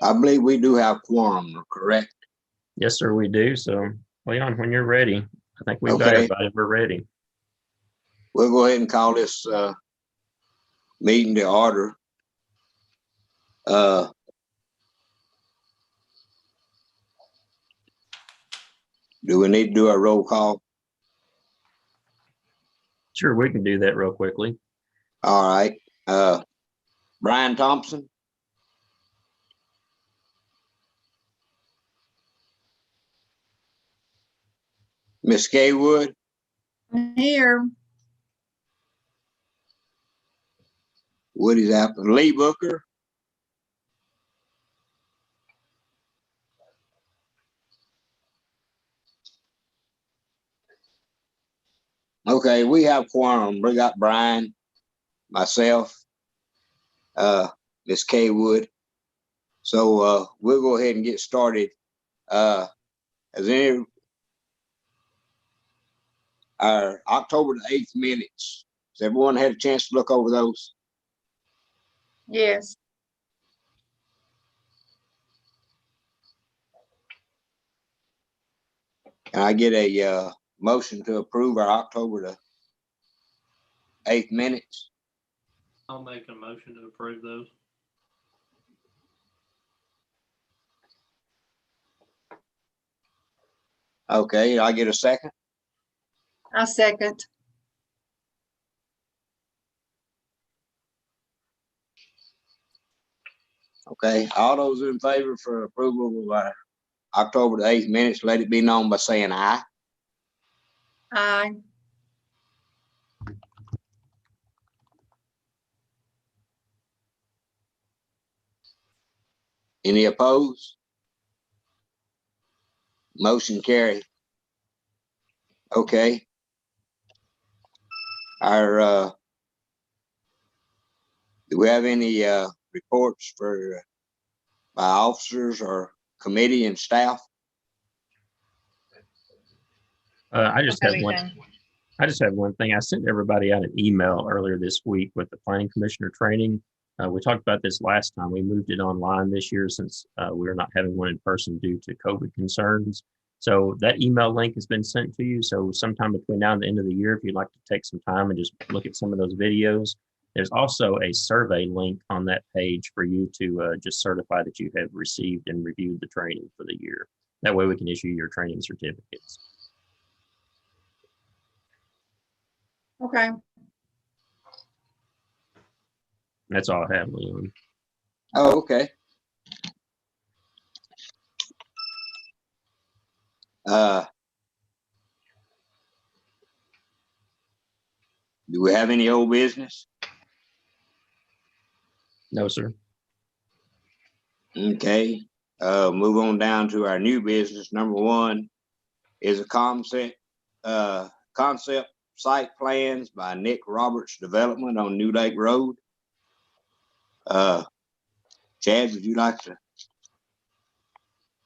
I believe we do have quorum, correct? Yes, sir, we do. So, Leon, when you're ready, I think we've got Okay. everybody. We're ready. We'll go ahead and call this meeting to order. Do we need to do a roll call? Sure, we can do that real quickly. All right. Brian Thompson. Miss Kaywood. Here. Woody's out. Lee Booker. Okay, we have quorum. We got Brian, myself, Miss Kaywood. So we'll go ahead and get started. Has any our October the 8th minutes? Has everyone had a chance to look over those? Yes. Can I get a motion to approve our October the 8th minutes? I'll make a motion to approve those. Okay, I get a second. I second. Okay, all those in favor for approval of our October the 8th minutes, let it be known by saying aye. Aye. Any opposed? Motion carried. Okay. Our do we have any reports for by officers or committee and staff? I just have one thing. I sent everybody out an email earlier this week with the planning commissioner training. We talked about this last time. We moved it online this year since we're not having one in person due to COVID concerns. So that email link has been sent to you. So sometime between now and the end of the year, if you'd like to take some time and just look at some of those videos, there's also a survey link on that page for you to just certify that you have received and reviewed the training for the year. That way we can issue your training certificates. Okay. That's all I have, Leon. Oh, okay. Do we have any old business? No, sir. Okay. Move on down to our new business. Number one is a concept site plans by Nick Roberts Development on New Lake Road. Chad, would you like to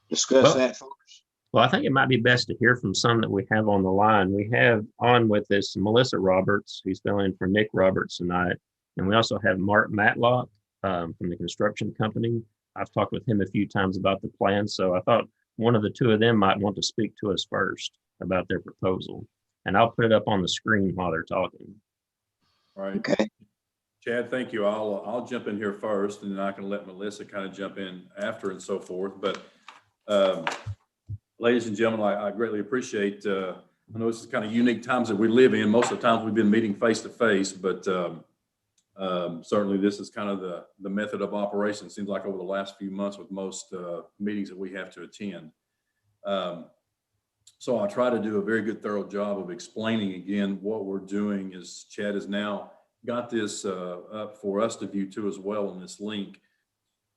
discuss that for us? Well, I think it might be best to hear from some that we have on the line. We have on with us Melissa Roberts, who's filling in for Nick Roberts tonight. And we also have Mark Matlock from the construction company. I've talked with him a few times about the plan. So I thought one of the two of them might want to speak to us first about their proposal. And I'll put it up on the screen while they're talking. All right. Okay. Chad, thank you. I'll jump in here first, and then I can let Melissa kind of jump in after and so forth. But ladies and gentlemen, I greatly appreciate, I know this is kind of unique times that we live in. Most of the times we've been meeting face to face, but certainly this is kind of the method of operation. It seems like over the last few months with most meetings that we have to attend. So I'll try to do a very good, thorough job of explaining again what we're doing. Is Chad has now got this up for us to view too as well on this link.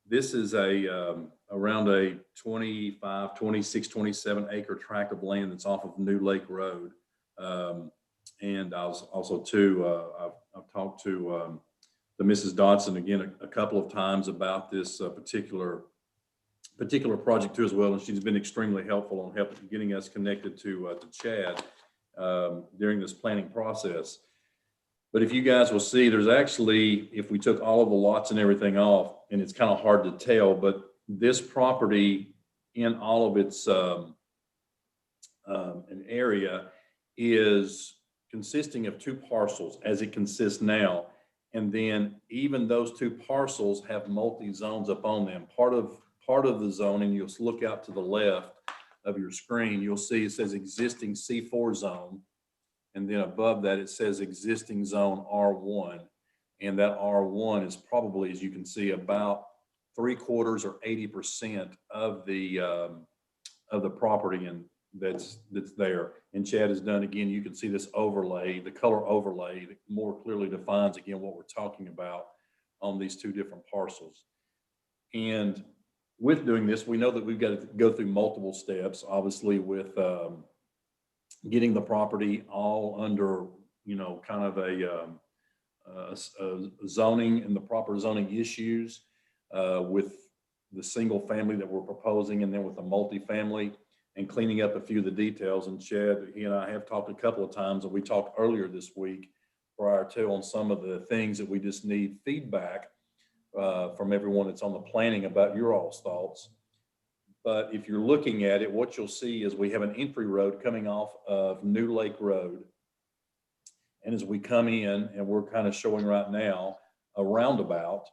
This is around a 25, 26, 27 acre tract of land that's off of New Lake Road. And I was also too, I've talked to the Mrs. Dodson again a couple of times about this particular project too as well, and she's been extremely helpful on helping getting us connected to Chad during this planning process. But if you guys will see, there's actually, if we took all of the lots and everything off, and it's kind of hard to tell, but this property in all of its an area is consisting of 2 parcels as it consists now. And then even those 2 parcels have multi-zones up on them. Part of the zoning, you'll look out to the left of your screen, you'll see it says existing C4 zone. And then above that, it says existing zone R1. And that R1 is probably, as you can see, about 3/4 or 80% of the property and that's there. And Chad has done, again, you can see this overlay, the color overlay that more clearly defines again what we're talking about on these 2 different parcels. And with doing this, we know that we've got to go through multiple steps, obviously with getting the property all under, you know, kind of a zoning and the proper zoning issues with the single family that we're proposing, and then with the multifamily, and cleaning up a few of the details. And Chad, he and I have talked a couple of times, and we talked earlier this week prior to on some of the things that we just need feedback from everyone that's on the planning about your all's thoughts. But if you're looking at it, what you'll see is we have an entry road coming off of New Lake Road. And as we come in, and we're kind of showing right now a roundabout,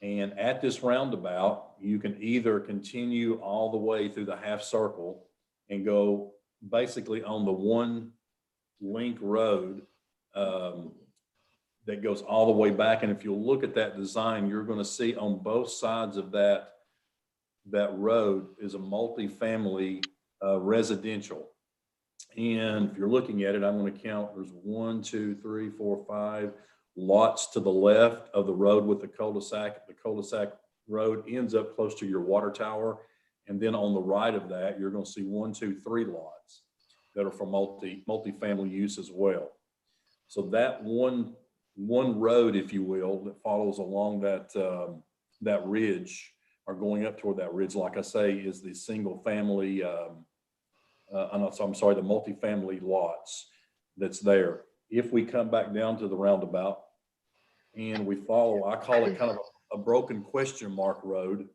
and at this roundabout, you can either continue all the way through the half circle and go basically on the one link road that goes all the way back. And if you look at that design, you're going to see on both sides of that road is a multifamily residential. And if you're looking at it, I'm going to count, there's 1, 2, 3, 4, 5 lots to the left of the road with the cul-de-sac. The cul-de-sac road ends up close to your water tower. And then on the right of that, you're going to see 1, 2, 3 lots that are for multifamily use as well. So that one road, if you will, that follows along that ridge, or going up toward that ridge, like I say, is the single family, the multifamily lots that's there. If we come back down to the roundabout and we follow, I call it kind of a broken question mark road.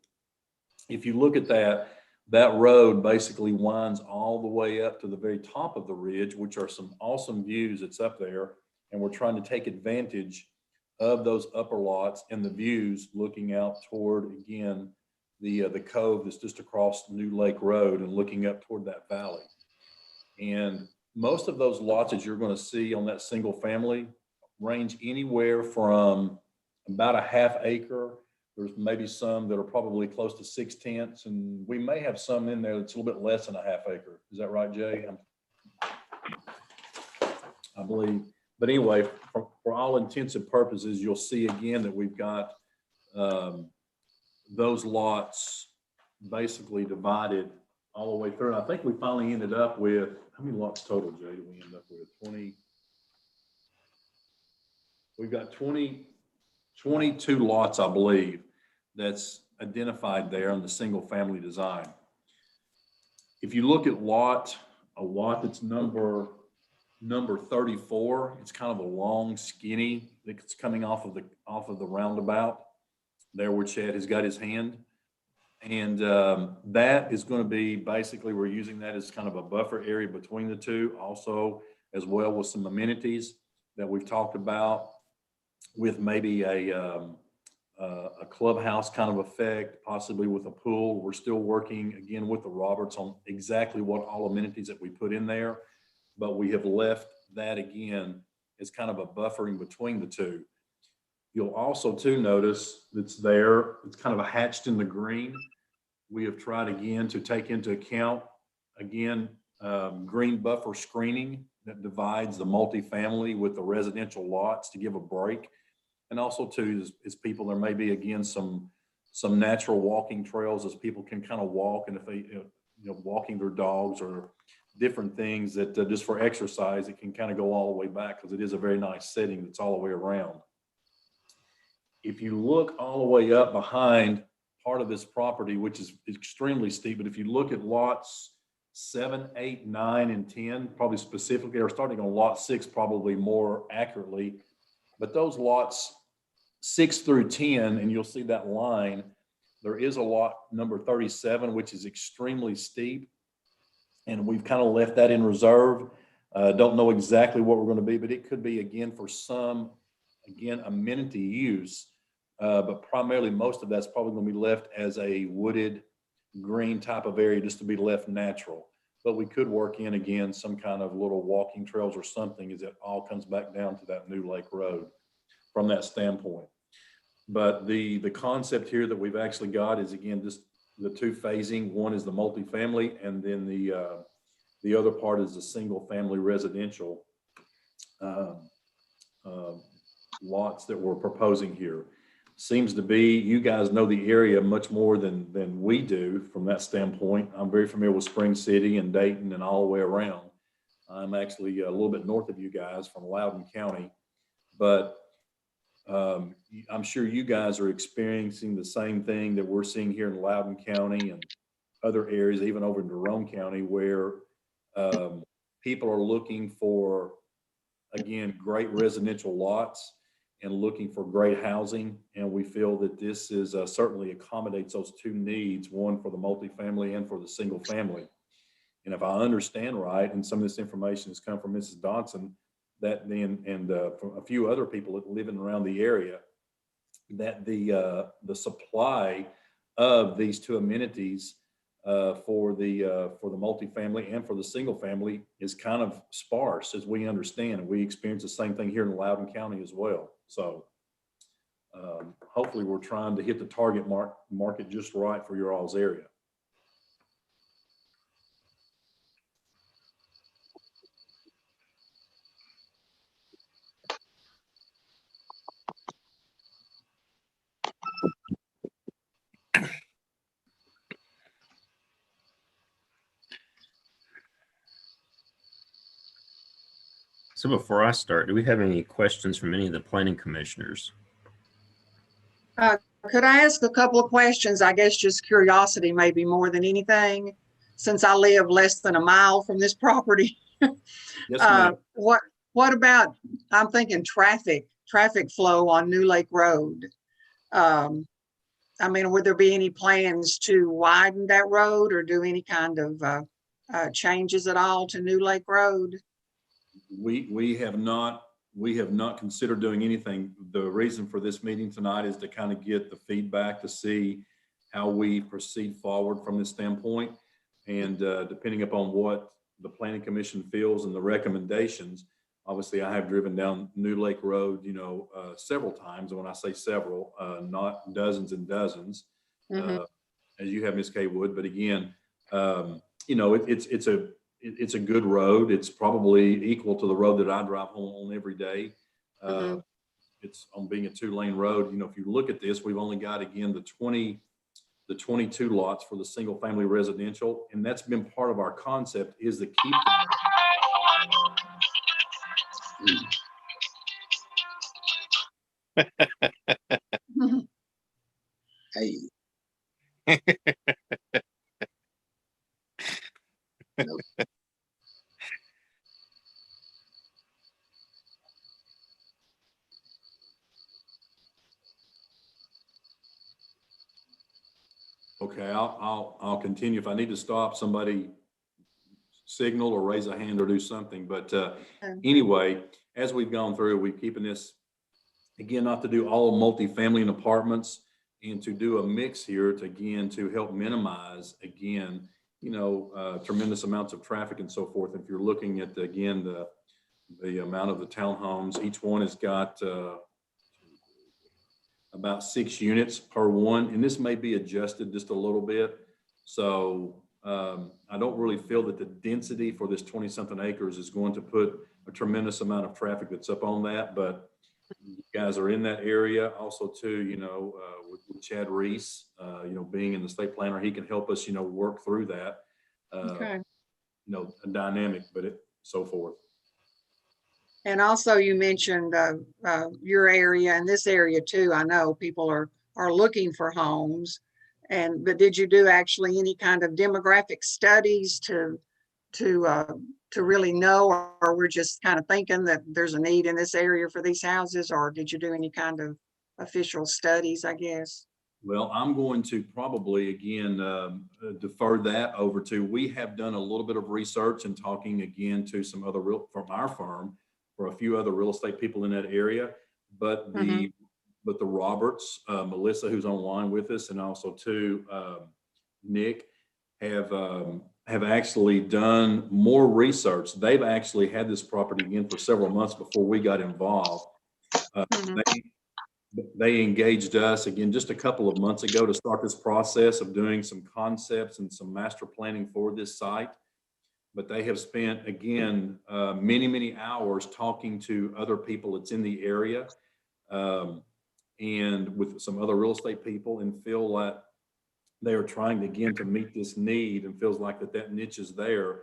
If you look at that road basically winds all the way up to the very top of the ridge, which are some awesome views that's up there. And we're trying to take advantage of those upper lots and the views looking out toward, again, the cove that's just across New Lake Road and looking up toward that valley. And most of those lots that you're going to see on that single family range anywhere from about a ½ acre. There's maybe some that are probably close to 6/10, and we may have some in there that's a little bit less than a ½ acre. Is that right, Jay? I believe. But anyway, for all intents and purposes, you'll see again that we've got those lots basically divided all the way through. And I think we finally ended up with, how many lots total, Jay, did we end up with? 20. We've got 22 lots, I believe, that's identified there on the single family design. If you look at a lot that's number 34, it's kind of a long, skinny that's coming off of the roundabout there where Chad has got his hand. And that is going to be basically, we're using that as kind of a buffer area between the two, also as well with some amenities that we've talked about, with maybe a clubhouse kind of effect, possibly with a pool. We're still working again with the Roberts on exactly what all amenities that we put in there, but we have left that again as kind of a buffering between the two. You'll also too notice that's there, it's kind of a hatched in the green. We have tried again to take into account, again, green buffer screening that divides the multifamily with the residential lots to give a break. And also too, is people, there may be again some natural walking trails as people can kind of walk, and if they, walking their dogs or different things that just for exercise, it can kind of go all the way back because it is a very nice setting that's all the way around. If you look all the way up behind part of this property, which is extremely steep, but if you look at lots 7, 8, 9, and 10, probably specifically, or starting on lot 6 probably more accurately, but those lots 6 through 10, and you'll see that line, There is a lot number 37, which is extremely steep. And we've kind of left that in reserve. Don't know exactly what we're going to be, but it could be again for some, again, amenity use. But primarily most of that's probably going to be left as a wooded green type of area just to be left natural. But we could work in again some kind of little walking trails or something as it all comes back down to that new Lake Road from that standpoint. But the concept here that we've actually got is again just the two phasing. One is the multifamily, and then the other part is the single family residential lots that we're proposing here. Seems to be, you guys know the area much more than we do from that standpoint. I'm very familiar with Spring City and Dayton and all the way around. I'm actually a little bit north of you guys from Loudoun County, but I'm sure you guys are experiencing the same thing that we're seeing here in Loudoun County and other areas, even over in Jerome County, where people are looking for, again, great residential lots and looking for great housing. And we feel that this is certainly accommodates those two needs, one for the multifamily and for the single family. And if I understand right, and some of this information has come from Mrs. Dodson, that then, and from a few other people that living around the area, that the supply of these two amenities for the multifamily and for the single family is kind of sparse, as we understand. And we experience the same thing here in Loudoun County as well. So hopefully we're trying to hit the target market just right for your all's area. So before I start, do we have any questions from any of the planning commissioners? Could I ask a couple of questions? I guess just curiosity, maybe more than anything, since I live less than a mile from this property. Yes, ma'am. What about, I'm thinking traffic flow on New Lake Road. I mean, would there be any plans to widen that road or do any kind of changes at all to New Lake Road? We have not considered doing anything. The reason for this meeting tonight is to kind of get the feedback to see how we proceed forward from this standpoint. And depending upon what the Planning Commission feels and the recommendations, obviously I have driven down New Lake Road, several times. And when I say several, not dozens and dozens, as you have, Ms. Kaywood. But again, it's a good road. It's probably equal to the road that I drive home on every day. It's on being a 2-lane road. If you look at this, we've only got, again, the 22 lots for the single family residential. And that's been part of our concept, is to keep Hey. Nope. Okay, I'll continue. If I need to stop, somebody signal or raise a hand or do something. But anyway, as we've gone through, we're keeping this, again, not to do all multifamily and apartments, and to do a mix here to help minimize, again, tremendous amounts of traffic and so forth. If you're looking at, again, the amount of the townhomes, each one has got about 6 units per one, and this may be adjusted just a little bit. So I don't really feel that the density for this 20-something acres is going to put a tremendous amount of traffic that's up on that. But you guys are in that area also too, with Chad Reese, being in the state planner, he can help us, work through that, Okay. a dynamic, but so forth. And also you mentioned your area and this area too. I know people are looking for homes, but did you do actually any kind of demographic studies to really know, or we're just kind of thinking that there's a need in this area for these houses, or did you do any kind of official studies, I guess? Well, I'm going to probably again defer that over to, we have done a little bit of research and talking again to some other from our firm for a few other real estate people in that area. But the Roberts, Melissa, who's online with us, and also too Nick, have actually done more research. They've actually had this property again for several months before we got involved. They engaged us again just a couple of months ago to start this process of doing some concepts and some master planning for this site. But they have spent, again, many hours talking to other people that's in the area and with some other real estate people, and feel like they are trying again to meet this need, and feels like that niche is there.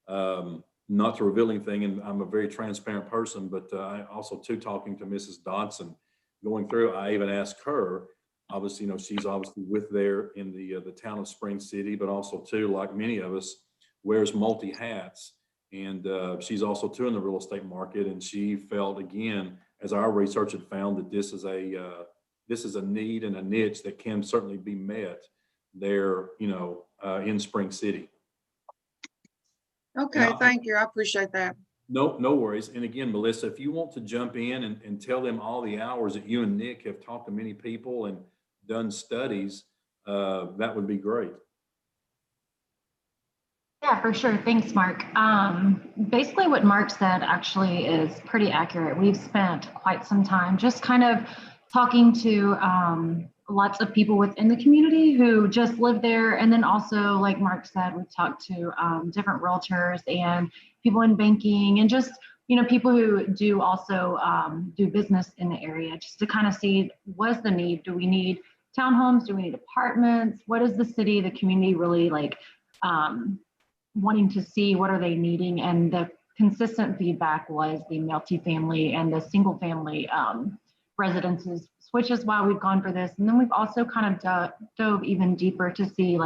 Not to reveal anything, and I'm a very transparent person, but I also too talking to Mrs. Dodson, going through, I even asked her, obviously, she's obviously with there in the town of Spring City, but also too, like many of us, wears multi hats. And she's also too in the real estate market. And she felt, again, as our research had found, that this is a need and a niche that can certainly be met there, in Spring City. Okay, thank you. I appreciate that. No worries. And again, Melissa, if you want to jump in and tell them all the hours that you and Nick have talked to many people and done studies, that would be great. Yeah, for sure. Thanks, Mark. Basically what Mark said actually is pretty accurate. We've spent quite some time just kind of talking to lots of people within the community who just live there. And then also, like Mark said, we've talked to different realtors and people in banking, and just, people who do also do business in the area, just to kind of see what's the need. Do we need townhomes? Do we need apartments? What is the city, the community really like wanting to see? What are they needing? And the consistent feedback was the multifamily and the single family residences, which is why we've gone for this. And then we've also kind of dove even deeper to see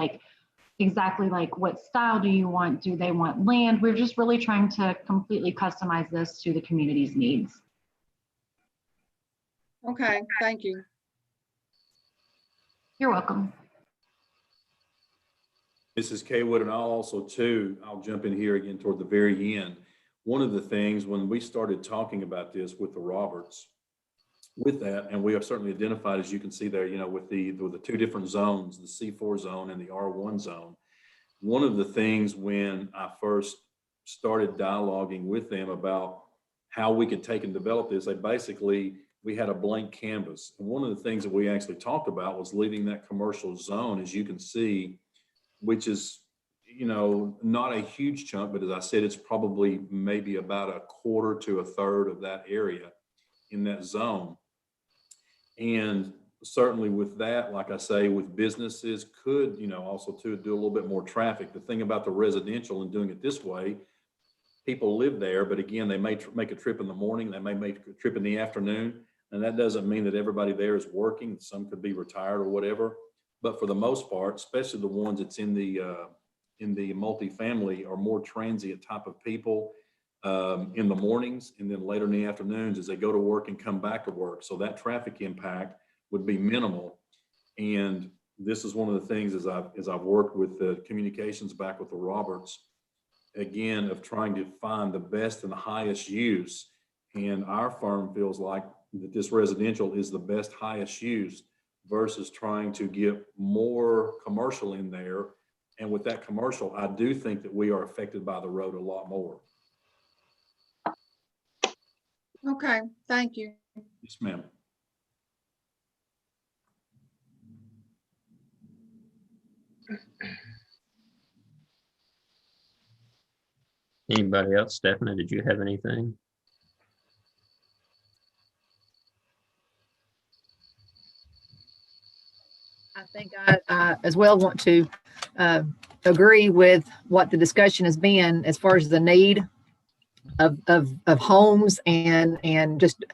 exactly what style do you want? Do they want land? We're just really trying to completely customize this to the community's needs. Okay, thank you. You're welcome. Mrs. Kaywood, and I'll jump in here again toward the very end. One of the things when we started talking about this with the Roberts, with that, and we have certainly identified, as you can see there, with the two different zones, the C4 zone and the R1 zone. One of the things when I first started dialoguing with them about how we could take and develop this, we had a blank canvas. And one of the things that we actually talked about was leaving that commercial zone, as you can see, which is, not a huge chunk, but as I said, it's probably maybe about a quarter to a third of that area in that zone. And certainly with that, like I say, with businesses could, also to do a little bit more traffic. The thing about the residential and doing it this way, people live there, but again, they may make a trip in the morning, they may make a trip in the afternoon. And that doesn't mean that everybody there is working. Some could be retired or whatever. But for the most part, especially the ones that's in the multifamily, are more transient type of people in the mornings, and then later in the afternoons as they go to work and come back to work. So that traffic impact would be minimal. And this is one of the things as I've worked with the communications back with the Roberts, again, of trying to find the best and the highest use. And our firm feels like that this residential is the best highest use versus trying to get more commercial in there. And with that commercial, I do think that we are affected by the road a lot more. Okay, thank you. Yes, ma'am. Anybody else? Stephanie, did you have anything? I think I as well want to agree with what the discussion has been as far as the need of homes and just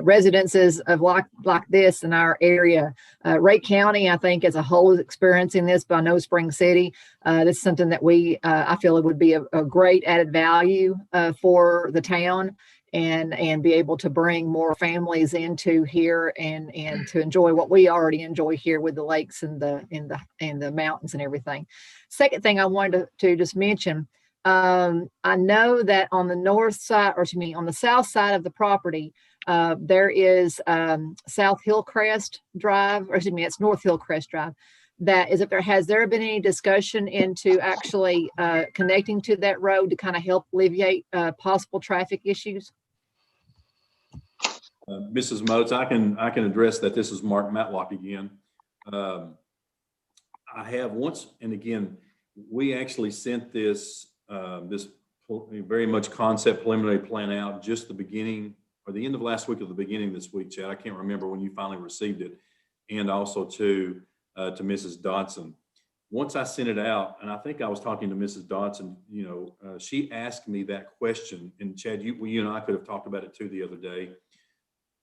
residences of like this in our area. Rake County, I think, as a whole is experiencing this, but I know Spring City, this is something that I feel it would be a great added value for the town. and be able to bring more families into here and to enjoy what we already enjoy here with the lakes and the mountains and everything. Second thing I wanted to just mention, I know that on the north side, or excuse me, on the south side of the property, there is South Hillcrest Drive, or excuse me, it's North Hillcrest Drive. That is up there. Has there been any discussion into actually connecting to that road to kind of help alleviate possible traffic issues? Mrs. Moats, I can address that. This is Mark Matlock again. I have once, and again, we actually sent this very much concept preliminary plan out just the beginning or the end of last week or the beginning of this week, Chad. I can't remember when you finally received it, and also to Mrs. Dodson. Once I sent it out, and I think I was talking to Mrs. Dodson, she asked me that question, and Chad, you and I could have talked about it too the other day.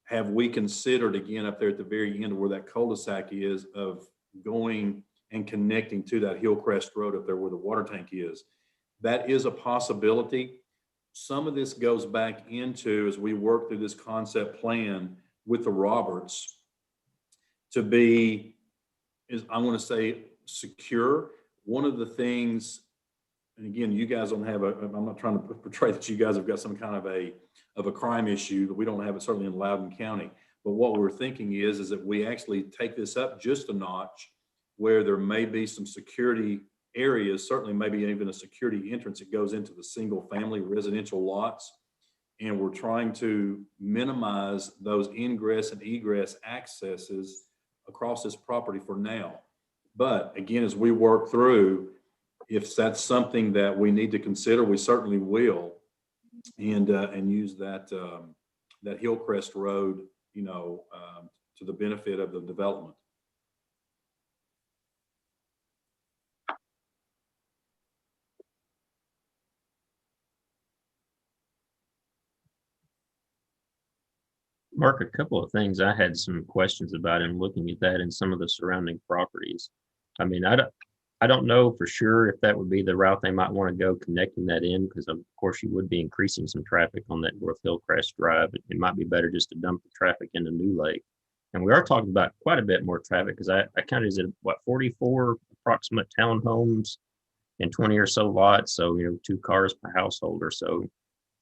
Have we considered, again, up there at the very end where that cul-de-sac is, of going and connecting to that Hillcrest Road up there where the water tank is? That is a possibility. Some of this goes back into, as we work through this concept plan with the Roberts, to be, I want to say, secure. One of the things, and again, you guys don't have I'm not trying to portray that you guys have got some kind of a crime issue, that we don't have it certainly in Loudoun County. But what we're thinking is that we actually take this up just a notch, where there may be some security areas, certainly maybe even a security entrance that goes into the single family residential lots. And we're trying to minimize those ingress and egress accesses across this property for now. But again, as we work through, if that's something that we need to consider, we certainly will, and use that Hillcrest Road, to the benefit of the development. Mark, a couple of things I had some questions about in looking at that and some of the surrounding properties. I mean, I don't know for sure if that would be the route they might want to go, connecting that in, because of course you would be increasing some traffic on that North Hillcrest Drive. It might be better just to dump the traffic into New Lake. And we are talking about quite a bit more traffic, because I counted, is it what, 44 approximate townhomes and 20 or so lots. So, 2 cars per household or so.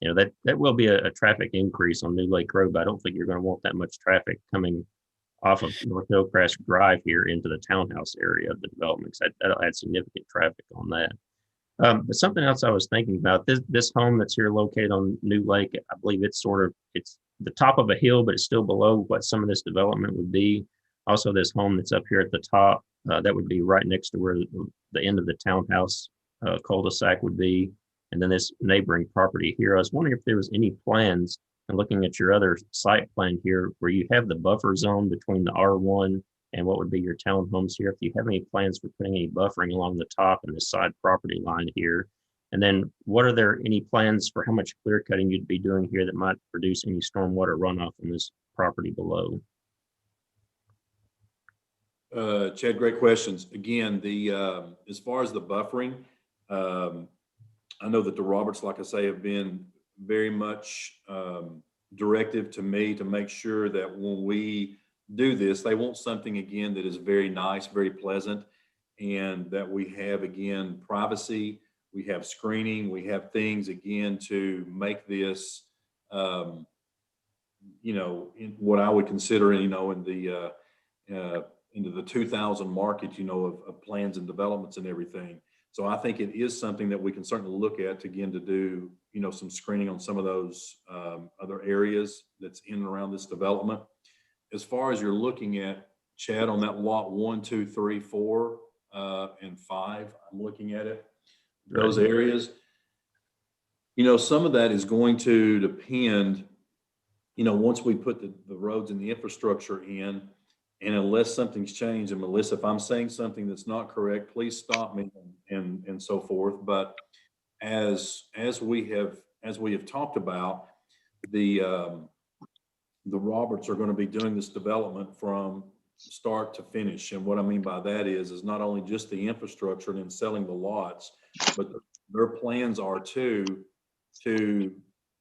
That will be a traffic increase on New Lake Road, but I don't think you're going to want that much traffic coming off of North Hillcrest Drive here into the townhouse area of the development, because that'll add significant traffic on that. But something else I was thinking about, this home that's here located on New Lake, I believe it's the top of a hill, but it's still below what some of this development would be. Also, this home that's up here at the top, that would be right next to where the end of the townhouse cul-de-sac would be. And then this neighboring property here. I was wondering if there was any plans, and looking at your other site plan here, where you have the buffer zone between the R1 and what would be your townhomes here. If you have any plans for putting any buffering along the top and the side property line here. And then are there any plans for how much clear cutting you'd be doing here that might produce any stormwater runoff in this property below? Chad, great questions. Again, as far as the buffering, I know that the Roberts, like I say, have been very much directive to me to make sure that when we do this, they want something, again, that is very nice, very pleasant, and that we have, again, privacy, we have screening, we have things, again, to make this, in what I would consider, into the 2000 market, of plans and developments and everything. So I think it is something that we can certainly look at, again, to do, some screening on some of those other areas that's in and around this development. As far as you're looking at, Chad, on that lot 1, 2, 3, 4, and 5, I'm looking at it, those areas, some of that is going to depend, once we put the roads and the infrastructure in. And unless something's changed, and Melissa, if I'm saying something that's not correct, please stop me and so forth. But as we have talked about, the Roberts are going to be doing this development from start to finish. And what I mean by that is not only just the infrastructure and then selling the lots, but their plans are to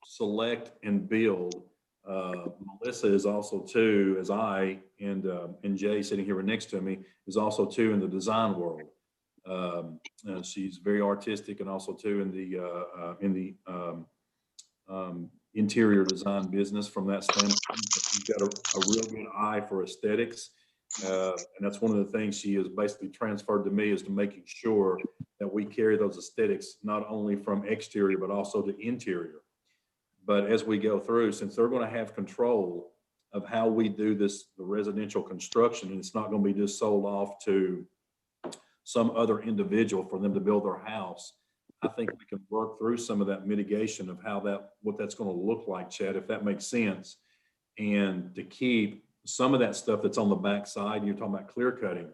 select and build. Melissa is also too, as and Jay sitting here next to me is also too in the design world. And she's very artistic and also too in the interior design business from that standpoint. She's got a real good eye for aesthetics. And that's one of the things she has basically transferred to me, is to making sure that we carry those aesthetics, not only from exterior, but also to interior. But as we go through, since they're going to have control of how we do this, the residential construction, and it's not going to be just sold off to some other individual for them to build their house, I think we can work through some of that mitigation of what that's going to look like, Chad, if that makes sense. And to keep some of that stuff that's on the back side, you're talking about clear cutting.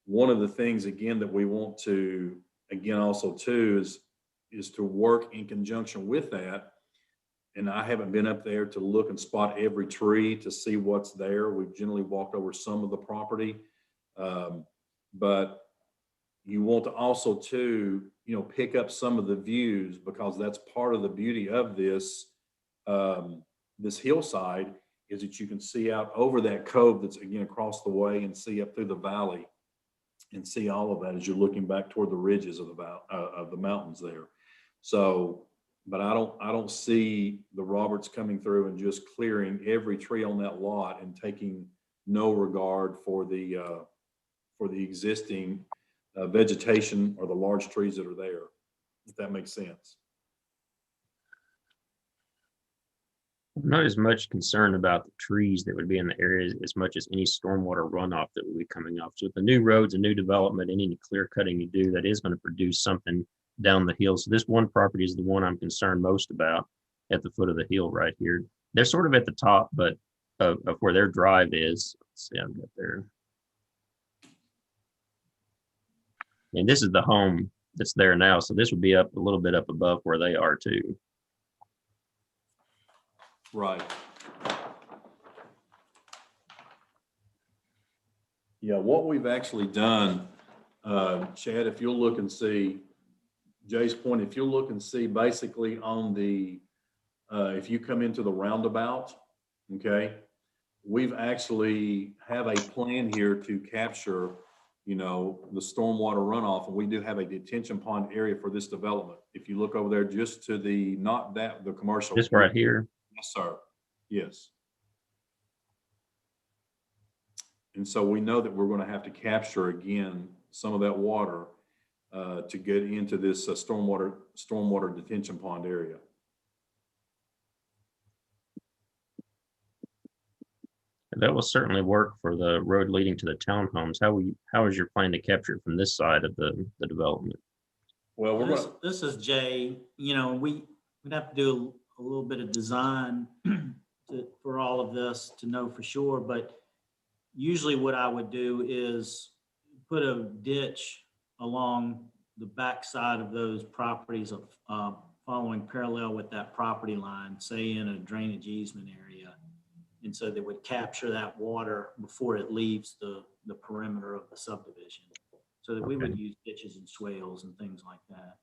One of the things, again, that we want to, again, also too, is to work in conjunction with that. And I haven't been up there to look and spot every tree to see what's there. We've generally walked over some of the property. But you want to also too, pick up some of the views, because that's part of the beauty of this, this hillside, is that you can see out over that cove that's again across the way, and see up through the valley, and see all of that as you're looking back toward the ridges of the mountains there. So, but I don't see the Roberts coming through and just clearing every tree on that lot and taking no regard for the existing vegetation or the large trees that are there, if that makes sense. I'm not as much concerned about the trees that would be in the area as much as any stormwater runoff that would be coming off. So with the new roads and new development, any clear cutting you do, that is going to produce something down the hill. So this one property is the one I'm concerned most about, at the foot of the hill right here. They're sort of at the top, but of where their drive is. Let's see, I've got there. And this is the home that's there now. So this would be up a little bit up above where they are too. Right. Yeah, what we've actually done, Chad, if you'll look and see, Jay's point, if you'll look and see basically on the, if you come into the roundabout, okay, we've actually have a plan here to capture, the stormwater runoff, and we do have a detention pond area for this development. If you look over there, just to the, the commercial. Just right here. Yes, sir. Yes. And so we know that we're going to have to capture again some of that water to get into this stormwater detention pond area. That will certainly work for the road leading to the townhomes. How is your plan to capture it from this side of the development? Well, This is Jay. We'd have to do a little bit of design for all of this to know for sure. But usually what I would do is put a ditch along the backside of those properties of following parallel with that property line, say in a drainage easement area. And so they would capture that water before it leaves the perimeter of the subdivision. So that we would use ditches and swales and things like that.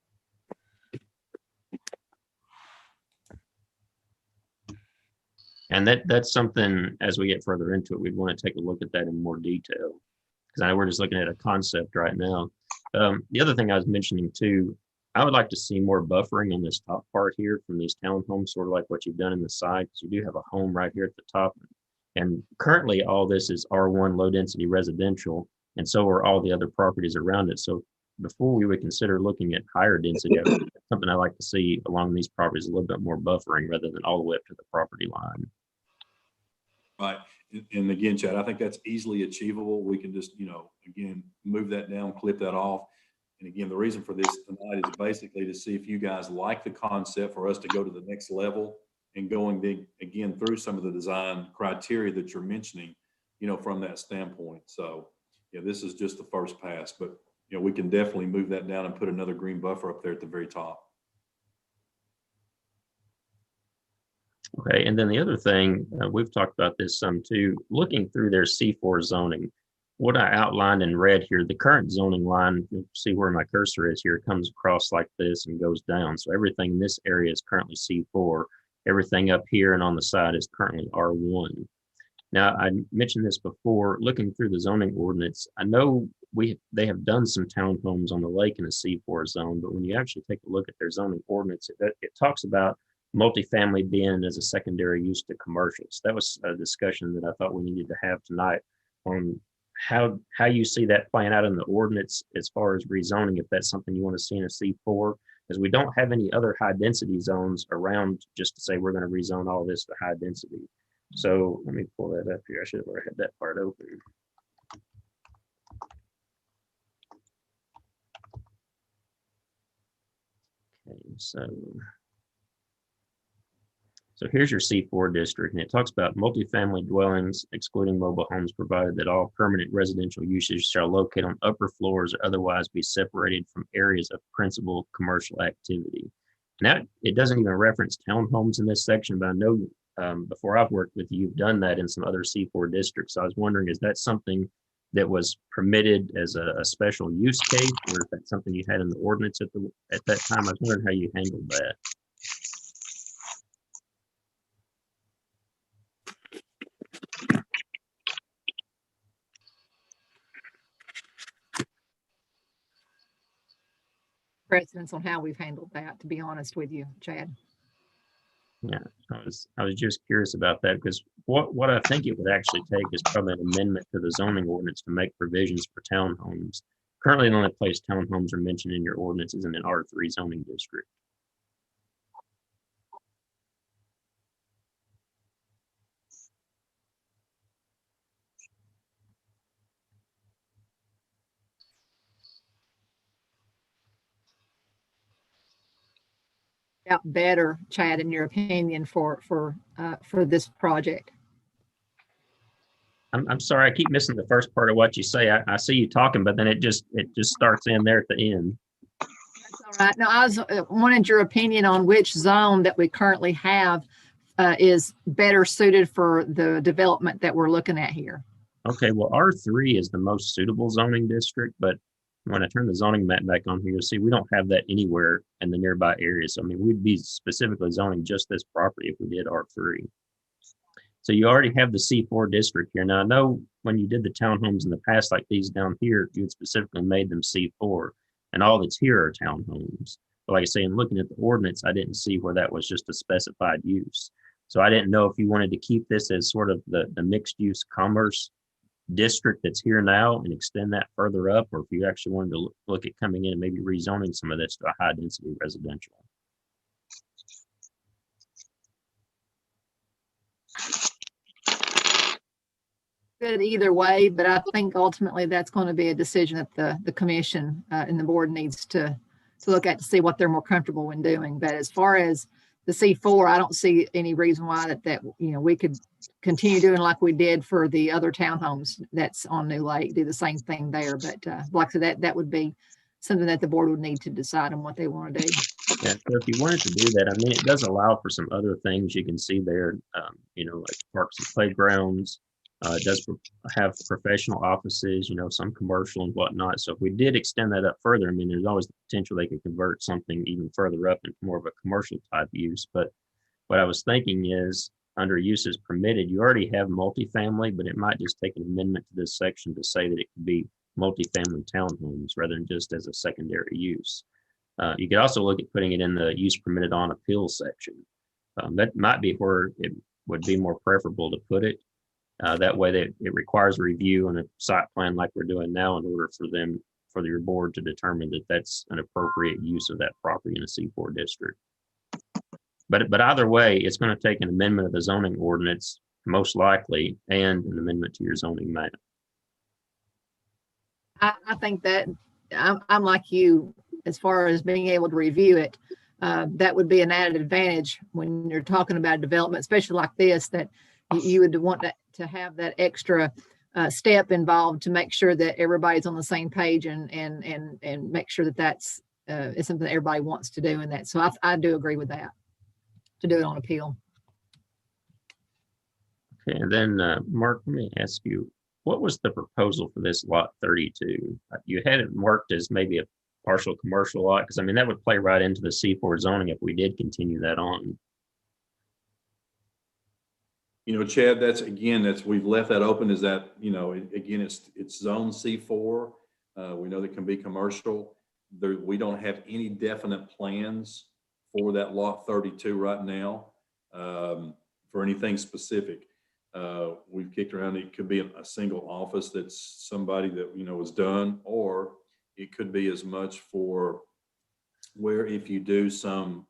And that's something, as we get further into it, we'd want to take a look at that in more detail, because I know we're just looking at a concept right now. The other thing I was mentioning too, I would like to see more buffering on this top part here from these townhomes, sort of like what you've done in the side, because you do have a home right here at the top. And currently all this is R1 low density residential, and so are all the other properties around it. So before we would consider looking at higher density, something I like to see along these properties, a little bit more buffering rather than all the way up to the property line. right. And again, Chad, I think that's easily achievable. We can just, again, move that down, clip that off. And again, the reason for this tonight is basically to see if you guys like the concept for us to go to the next level and going again through some of the design criteria that you're mentioning, from that standpoint. So yeah, this is just the first pass, but we can definitely move that down and put another green buffer up there at the very top. Okay, and then the other thing, we've talked about this some too, looking through their C4 zoning. what I outlined in red here, the current zoning line, you'll see where my cursor is here, it comes across like this and goes down. So everything in this area is currently C4. Everything up here and on the side is currently R1. Now, I mentioned this before, looking through the zoning ordinance, I know they have done some townhomes on the lake in a C4 zone, but when you actually take a look at their zoning ordinance, it talks about multifamily being as a secondary use to commercials. That was a discussion that I thought we needed to have tonight on how you see that playing out in the ordinance as far as rezoning, if that's something you want to see in a C4, because we don't have any other high density zones around just to say we're going to rezone all this to high density. So let me pull that up here. I should have already had that part open. Okay, so here's your C4 district, and it talks about multifamily dwellings excluding mobile homes, provided that all permanent residential uses shall locate on upper floors or otherwise be separated from areas of principal commercial activity. Now, it doesn't even reference townhomes in this section, but I know before I've worked with you, you've done that in some other C4 districts. So I was wondering, is that something that was permitted as a special use case, or is that something you had in the ordinance at that time? I was wondering how you handled that. Precedence on how we've handled that, to be honest with you, Chad. Yeah, I was just curious about that, because what I think it would actually take is probably an amendment to the zoning ordinance to make provisions for townhomes. Currently, the only place townhomes are mentioned in your ordinance is in an R3 zoning district. Out better, Chad, in your opinion, for this project? I'm sorry, I keep missing the first part of what you say. I see you talking, but then it just starts in there at the end. That's all right. No, I was wanted your opinion on which zone that we currently have is better suited for the development that we're looking at here. Okay, well, R3 is the most suitable zoning district, but when I turn the zoning map back on here, you'll see we don't have that anywhere in the nearby areas. So, I mean, we'd be specifically zoning just this property if we did R3. So you already have the C4 district here. Now, I know when you did the townhomes in the past, like these down here, you had specifically made them C4, and all that's here are townhomes. But like I say, in looking at the ordinance, I didn't see where that was just a specified use. So I didn't know if you wanted to keep this as sort of the mixed use commerce district that's here now and extend that further up, or if you actually wanted to look at coming in and maybe rezoning some of this to a high density residential. Good either way, but I think ultimately that's going to be a decision that the commission and the board needs to look at to see what they're more comfortable when doing. But as far as the C4, I don't see any reason why that we could continue doing like we did for the other townhomes that's on New Lake, do the same thing there. But like I said, that would be something that the board would need to decide on what they want to do. Yeah, so if you wanted to do that, I mean, it does allow for some other things you can see there, like parks and playgrounds. It does have professional offices, some commercial and whatnot. So if we did extend that up further, I mean, there's always the potential they could convert something even further up into more of a commercial type use. But what I was thinking is, under uses permitted, you already have multifamily, but it might just take an amendment to this section to say that it could be multifamily townhomes rather than just as a secondary use. You could also look at putting it in the use permitted on appeal section. That might be where it would be more preferable to put it. That way that it requires review and a site plan like we're doing now in order for your board to determine that that's an appropriate use of that property in a C4 district. But either way, it's going to take an amendment of the zoning ordinance, most likely, and an amendment to your zoning map. I think that I'm like you as far as being able to review it. That would be an added advantage when you're talking about development, especially like this, that you would want to have that extra step involved to make sure that everybody's on the same page and make sure that that's is something that everybody wants to do in that. So I do agree with that, to do it on appeal. Okay, and then Mark, let me ask you, what was the proposal for this lot 32? You had it marked as maybe a partial commercial lot, because I mean, that would play right into the C4 zoning if we did continue that on. You know, Chad, we've left that open, is that, you know, again, it's zone C4. We know that can be commercial. We don't have any definite plans for that lot 32 right now, for anything specific. We've kicked around, it could be a single office that's somebody that, you know, is done, or it could be as much for where if you do some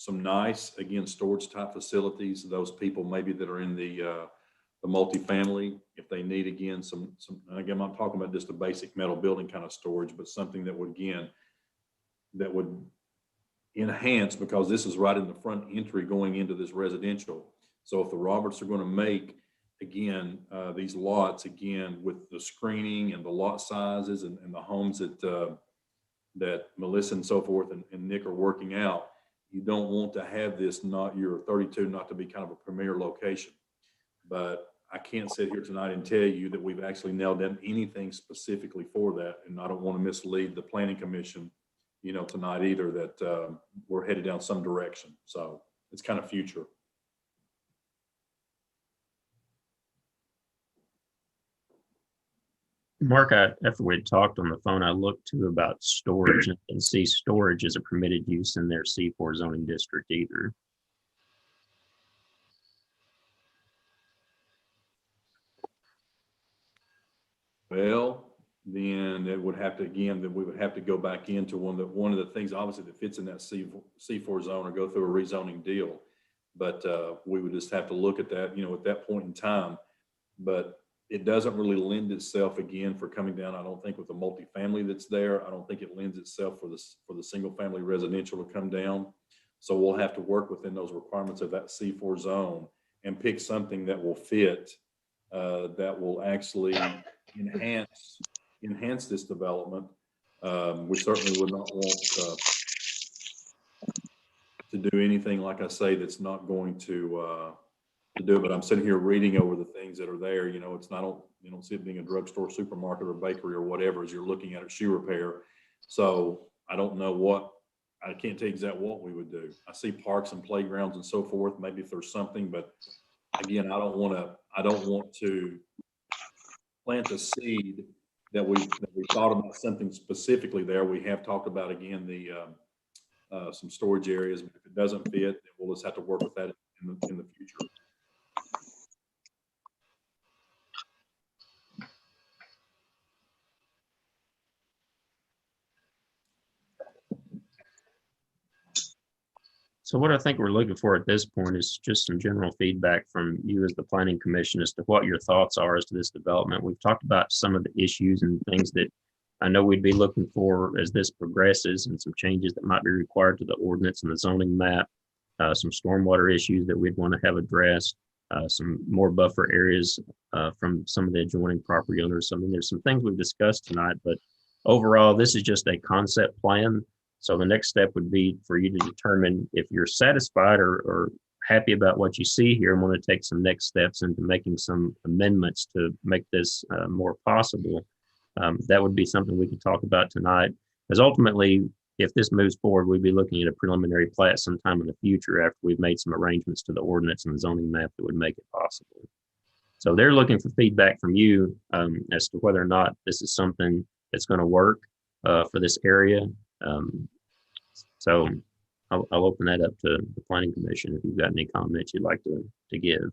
nice, again, storage type facilities, those people maybe that are in the multifamily, if they need, again, again, I'm not talking about just a basic metal building kind of storage, but something that would, again, that would enhance, because this is right in the front entry going into this residential. So if the Roberts are going to make, again, these lots, again, with the screening and the lot sizes and the homes that Melissa and so forth and Nick are working out, you don't want to have this, not your 32, not to be kind of a premier location. But I can't sit here tonight and tell you that we've actually nailed down anything specifically for that. And I don't want to mislead the Planning Commission, you know, tonight either, that we're headed down some direction. So it's kind of future. Mark, after we had talked on the phone, I looked too about storage and see storage as a permitted use in their C4 zoning district either. Well, then it would have to, again, then we would have to go back into one of the things obviously that fits in that C4 zone, or go through a rezoning deal. But we would just have to look at that, you know, at that point in time. But it doesn't really lend itself, again, for coming down, I don't think, with the multifamily that's there. I don't think it lends itself for the single family residential to come down. So we'll have to work within those requirements of that C4 zone and pick something that will fit, that will actually enhance this development. We certainly would not want to do anything, like I say, that's not going to do it. But I'm sitting here reading over the things that are there. You know, it's not, you don't see it being a drugstore, supermarket, or bakery or whatever as you're looking at it, shoe repair. So I don't know I can't tell you exactly what we would do. I see parks and playgrounds and so forth, maybe if there's something, but again, I don't want to plant a seed that we thought about something specifically there. We have talked about, again, some storage areas. If it doesn't fit, then we'll just have to work with that in the future. So what I think we're looking for at this point is just some general feedback from you as the Planning Commission as to what your thoughts are as to this development. We've talked about some of the issues and things that I know we'd be looking for as this progresses, and some changes that might be required to the ordinance and the zoning map, some stormwater issues that we'd want to have addressed, some more buffer areas from some of the adjoining property owners. I mean, there's some things we've discussed tonight, but overall, this is just a concept plan. So the next step would be for you to determine if you're satisfied or happy about what you see here and want to take some next steps into making some amendments to make this more possible. That would be something we could talk about tonight. Because ultimately, if this moves forward, we'd be looking at a preliminary plat sometime in the future after we've made some arrangements to the ordinance and the zoning map that would make it possible. So they're looking for feedback from you as to whether or not this is something that's going to work for this area. So I'll open that up to the Planning Commission if you've got any comments you'd like to give.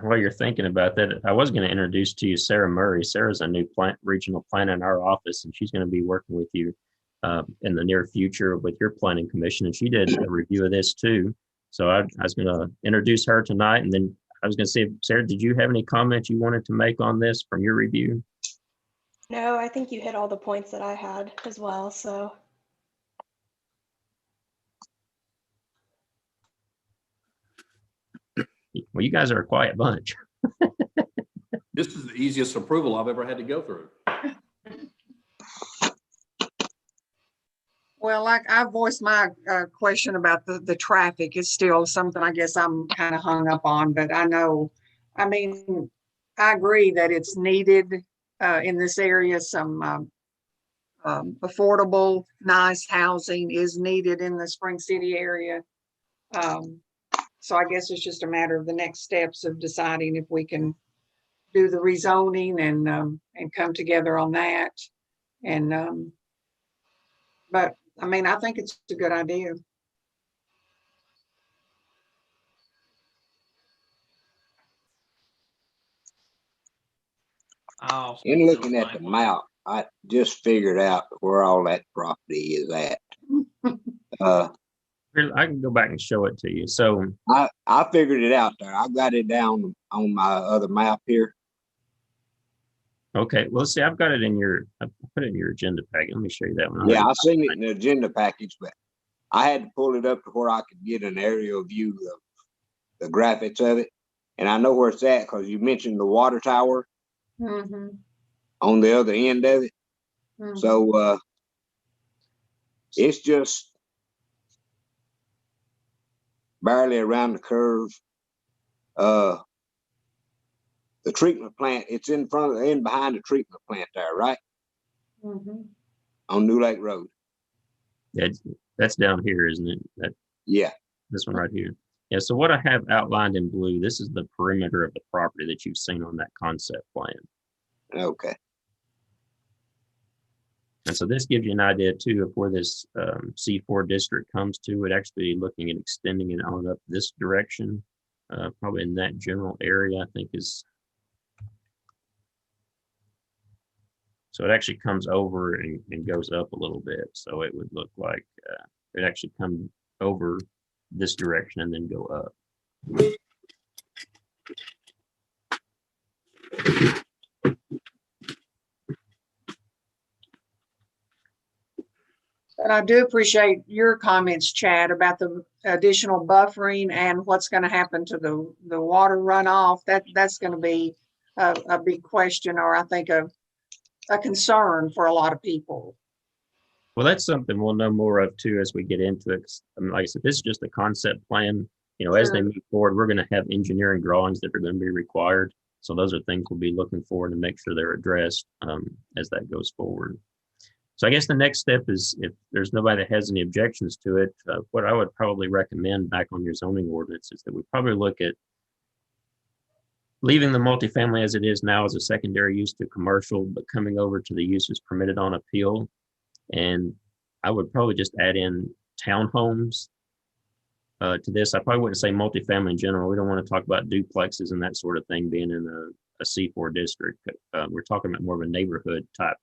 While you're thinking about that, I was going to introduce to you Sarah Murray. Sarah's a new regional planner in our office, and she's going to be working with you in the near future with your Planning Commission. And she did a review of this too. So I was going to introduce her tonight. And then I was going to say, Sarah, did you have any comments you wanted to make on this from your review? No, I think you hit all the points that I had as well. So Well, you guys are a quiet bunch. This is the easiest approval I've ever had to go through. Well, like I voiced my question about the traffic. It's still something I guess I'm kind of hung up on, but I know, I mean, I agree that it's needed in this area. Some affordable, nice housing is needed in the Spring City area. So I guess it's just a matter of the next steps of deciding if we can do the rezoning and come together on that. And but I mean, I think it's a good idea. I'll In speak to looking at the planning. map, I just figured out where all that property is at. Here, I can go back and show it to you. So, I figured it out there. I got it down on my other map here. okay, well, see, I've got it in I put it in your agenda packet. Let me show you that one. Yeah, I seen it in the agenda package, but I had to pull it up to where I could get an aerial view of the graphics of it. And I know where it's at because you mentioned the water tower Mhm, on the other end of it. mhm. So it's just barely around the curve. The treatment plant, it's in behind the treatment plant there, right? Mhm. On New Lake Road. That's down here, isn't it? Yeah. This one right here. Yeah, so what I have outlined in blue, this is the perimeter of the property that you've seen on that concept plan. Okay. And so this gives you an idea too of where this C4 district comes to. It actually looking at extending it on up this direction, probably in that general area, I think is. So it actually comes over and goes up a little bit. So it would look like it actually come over this direction and then go up. But I do appreciate your comments, Chad, about the additional buffering and what's going to happen to the water runoff. That's going to be a big question, or I think a concern for a lot of people. Well, that's something we'll know more of too as we get into it. 'Cause, like I said, this is just a concept plan. As they Sure. move forward, we're going to have engineering drawings that are going to be required. So those are things we'll be looking for to make sure they're addressed as that goes forward. So I guess the next step is if there's nobody that has any objections to it, what I would probably recommend back on your zoning ordinance is that we probably look at leaving the multifamily as it is now as a secondary use to commercial, but coming over to the uses permitted on appeal. And I would probably just add in townhomes to this. I probably wouldn't say multifamily in general. We don't want to talk about duplexes and that sort of thing being in a C4 district. We're talking about more of a neighborhood type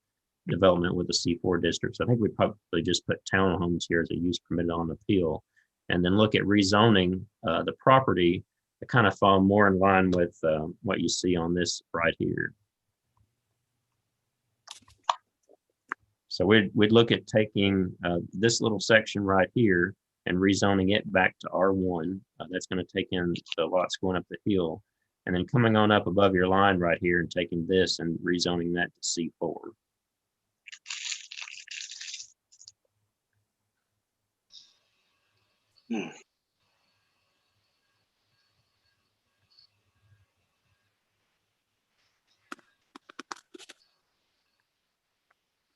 development with a C4 district. So I think we'd probably just put townhomes here as a use permitted on appeal, and then look at rezoning the property to kind of fall more in line with what you see on this right here. So we'd look at taking this little section right here and rezoning it back to R1. That's going to take in the lots going up the hill, and then coming on up above your line right here and taking this and rezoning that to C4.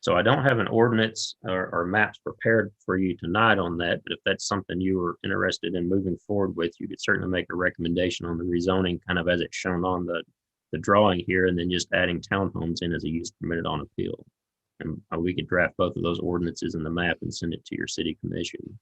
So I don't have an ordinance or maps prepared for you tonight on that, but if that's something you were interested in moving forward with, you could certainly make a recommendation on the rezoning kind of as it's shown on the drawing here, and then just adding townhomes in as a use permitted on appeal. And we could draft both of those ordinances in the map and send it to your city commission.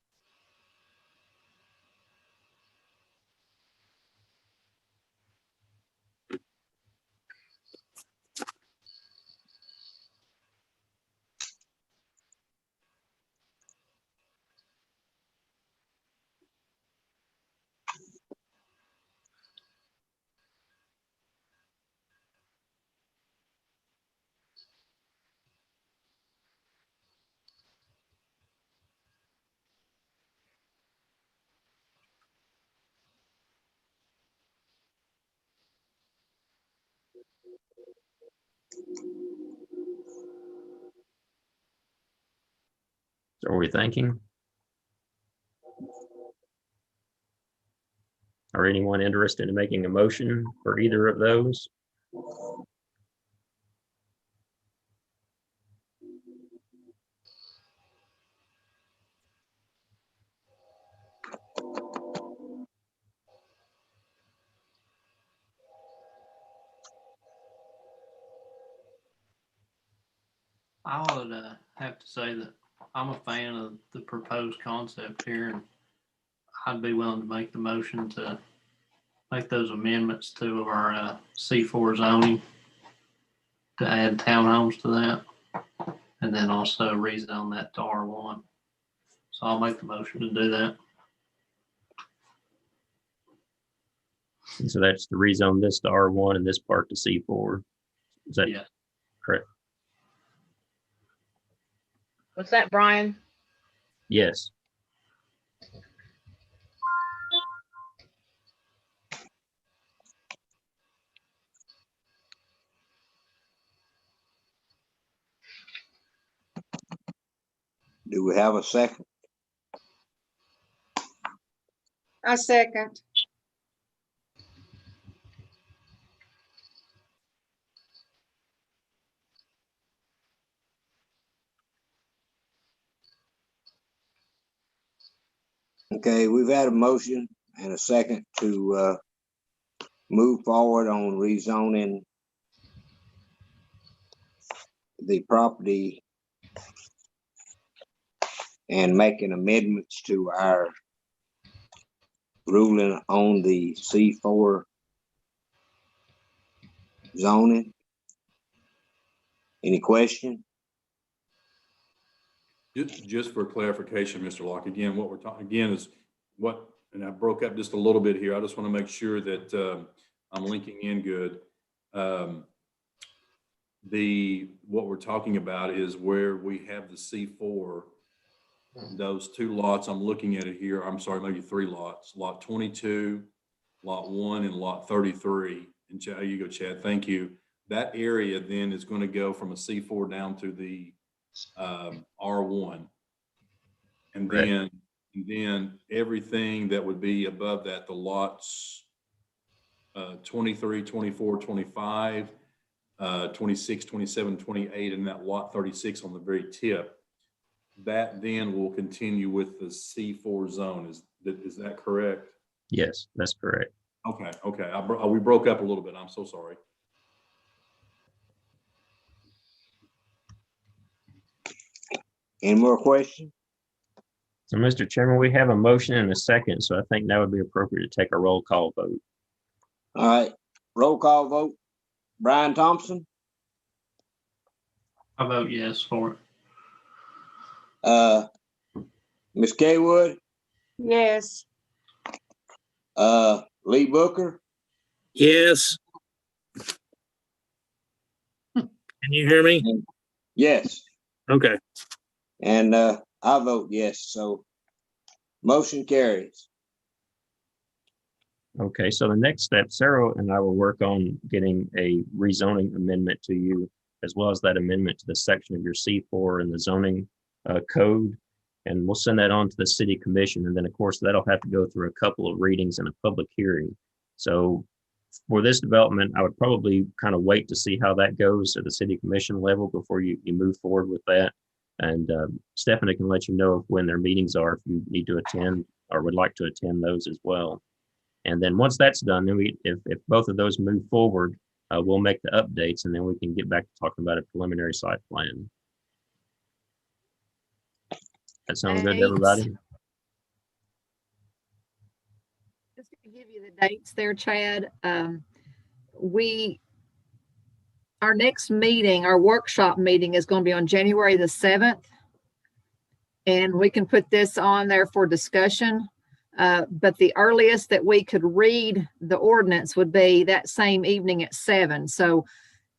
So are we thinking? Or anyone interested in making a motion for either of those? I would have to say that I'm a fan of the proposed concept here, and I'd be willing to make the motion to make those amendments to our C4 zoning to add townhomes to that, and then also rezone that to R1. So I'll make the motion to do that. And so that's to rezone this to R1 and this part to C4. Is that Yeah. correct? Was that Brian? Yes. Do we have a second? I second. Okay, we've had a motion and a second to move forward on rezoning the property and making amendments to our ruling on the C4 zoning. Any question? Just for clarification, Mr. Locke, again, what we're talking, again, is what, and I broke up just a little bit here. I just want to make sure that I'm linking in good. What we're talking about is where we have the C4, those two lots, I'm looking at it here, I'm sorry, maybe three lots, lot 22, lot 1, and lot 33. And Chad, you go, Chad, thank you. That area then is going to go from a C4 down to the R1. And then everything that would be above that, the lots 23, 24, 25, 26, 27, 28, and that lot 36 on the very tip, that then will continue with the C4 zone. Is that correct? Yes, that's correct. Okay. We broke up a little bit. I'm so sorry. Any more questions? So, Mr. Chairman, we have a motion and a second, so I think that would be appropriate to take a roll call vote. All right, roll call vote. Brian Thompson, I vote yes for it. Ms. Kaywood, Yes. Lee Booker, Yes. Can you hear me? yes. Okay. And I vote yes, so motion carries. Okay, so the next step, Sarah and I will work on getting a rezoning amendment to you, as well as that amendment to the section of your C4 in the zoning code. And we'll send that on to the city commission. And then of course, that'll have to go through a couple of readings and a public hearing. So for this development, I would probably kind of wait to see how that goes at the city commission level before you move forward with that. And Stephanie can let you know when their meetings are, if you need to attend or would like to attend those as well. And then once that's done, then if both of those move forward, we'll make the updates and then we can get back to talking about a preliminary site plan. That sounds good to everybody? Just to give you the dates there, Chad, our next meeting, our workshop meeting is going to be on January the 7th. And we can put this on there for discussion. But the earliest that we could read the ordinance would be that same evening at 7. So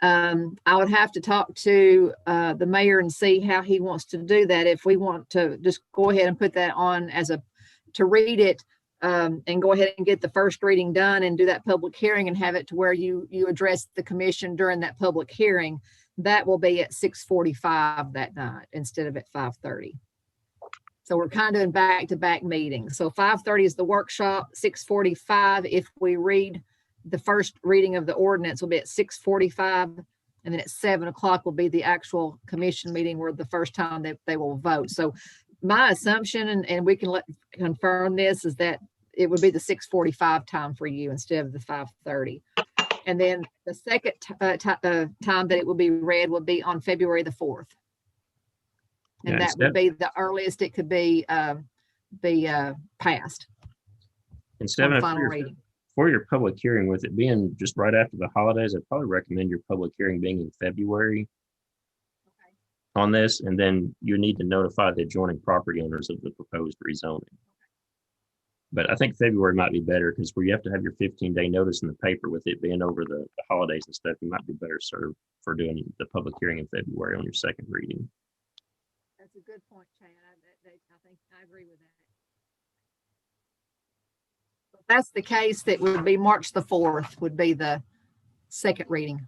I would have to talk to the mayor and see how he wants to do that. If we want to just go ahead and put that on to read it and go ahead and get the first reading done and do that public hearing and have it to where you address the commission during that public hearing, that will be at 6:45 that night instead of at 5:30. So we're kind of in back-to-back meetings. So 5:30 is the workshop, 6:45, if we read the first reading of the ordinance, will be at 6:45. And then at 7 o'clock will be the actual commission meeting where the first time that they will vote. So my assumption, and we can confirm this, is that it would be the 6:45 time for you instead of the 5:30. And then the second time that it will be read will be on February the 4th. And Yeah, that would be the earliest it could be passed And on Stephen, final reading. for your public hearing, with it being just right after the holidays, I'd probably recommend your public hearing being in February on this, and then you need to notify the adjoining property owners of the proposed rezoning. But I think February might be better because where you have to have your 15-day notice in the paper, with it being over the holidays and stuff, you might be better served for doing the public hearing in February on your second reading. That's a good point, Chad. I think I agree with that. If that's the case, that would be March the 4th would be the second reading.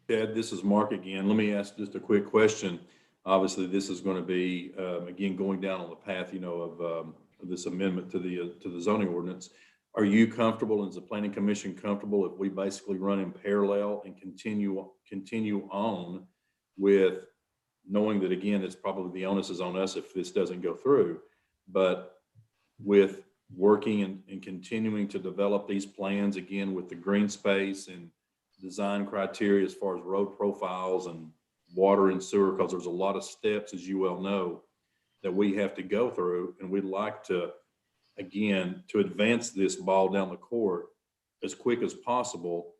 Ted, this is Mark again. Let me ask just a quick question. Obviously, this is going to be, again, going down on the path, of this amendment to the zoning ordinance. Are you comfortable, and is the planning commission comfortable if we basically run in parallel and continue on with knowing that, again, it's probably the onus is on us if this doesn't go through, but with working and continuing to develop these plans, again, with the green space and design criteria as far as road profiles and water and sewer, because there's a lot of steps, as you well know, that we have to go through. And we'd like to, again, to advance this ball down the court as quick as possible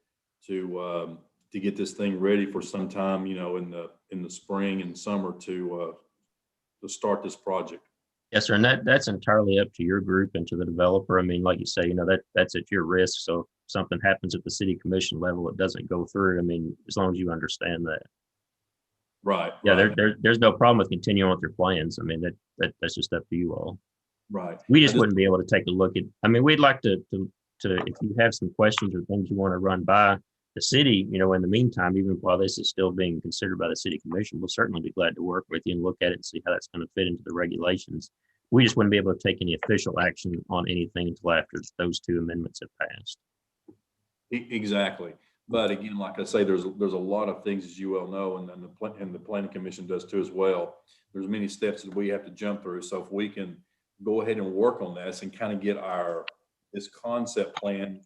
to get this thing ready for some time, in the spring and summer to start this project. Yes, sir. And that's entirely up to your group and to the developer. I mean, like you say, that's at your risk. So if something happens at the city commission level, it doesn't go through. I mean, as long as you understand that. Right. Yeah, right. there's no problem with continuing with your plans. I mean, that's just up to you all. Right. We just wouldn't be able to take a look at, I mean, we'd like to, if you have some questions or things you want to run by the city, in the meantime, even while this is still being considered by the city commission, we'll certainly be glad to work with you and look at it and see how that's going to fit into the regulations. We just wouldn't be able to take any official action on anything until after those two amendments have passed. Exactly. But again, like I say, there's a lot of things, as you well know, and the planning commission does too as well. There's many steps that we have to jump through. So if we can go ahead and work on this and kind of get this concept plan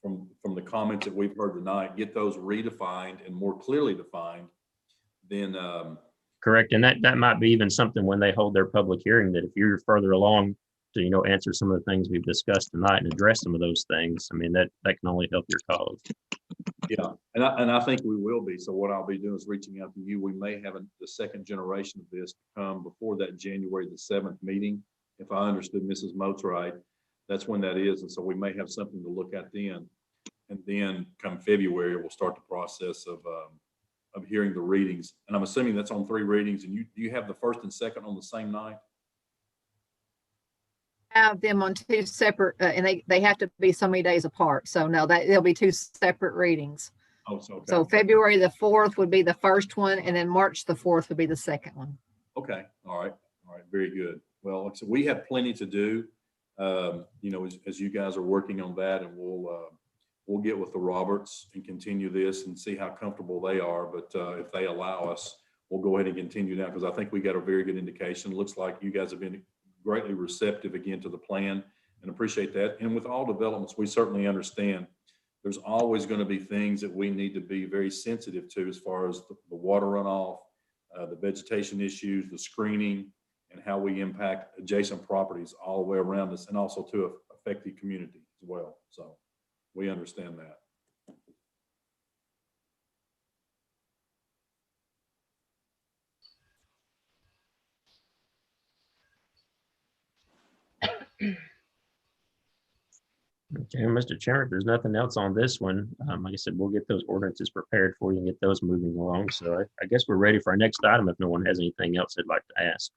from the comments that we've heard tonight, get those redefined and more clearly defined, then correct. And that might be even something when they hold their public hearing, that if you're further along to answer some of the things we've discussed tonight and address some of those things, I mean, that can only help your cause. Yeah, and I think we will be. So what I'll be doing is reaching out to you. We may have the second generation of this come before that January the 7th meeting. If I understood Mrs. Moats right, that's when that is. And so we may have something to look at then. And then come February, we'll start the process of hearing the readings. And I'm assuming that's on 3 readings. And you have the first and second on the same night? Have them on 2 separate, and they have to be so many days apart. So no, there'll be 2 separate readings. Oh, so okay. So February the 4th would be the first one, and then March the 4th would be the second one. Okay. All right. Very good. Well, like I said, we have plenty to do, as you guys are working on that, and we'll get with the Roberts and continue this and see how comfortable they are. But if they allow us, we'll go ahead and continue now, because I think we got a very good indication. It looks like you guys have been greatly receptive again to the plan, and appreciate that. And with all developments, we certainly understand there's always going to be things that we need to be very sensitive to, as far as the water runoff, the vegetation issues, the screening, and how we impact adjacent properties all the way around us, and also to affect the community as well. So we understand that. Okay, Mr. Chairman, if there's nothing else on this one, like I said, we'll get those ordinances prepared for you and get those moving along. So I guess we're ready for our next item if no one has anything else they'd like to ask.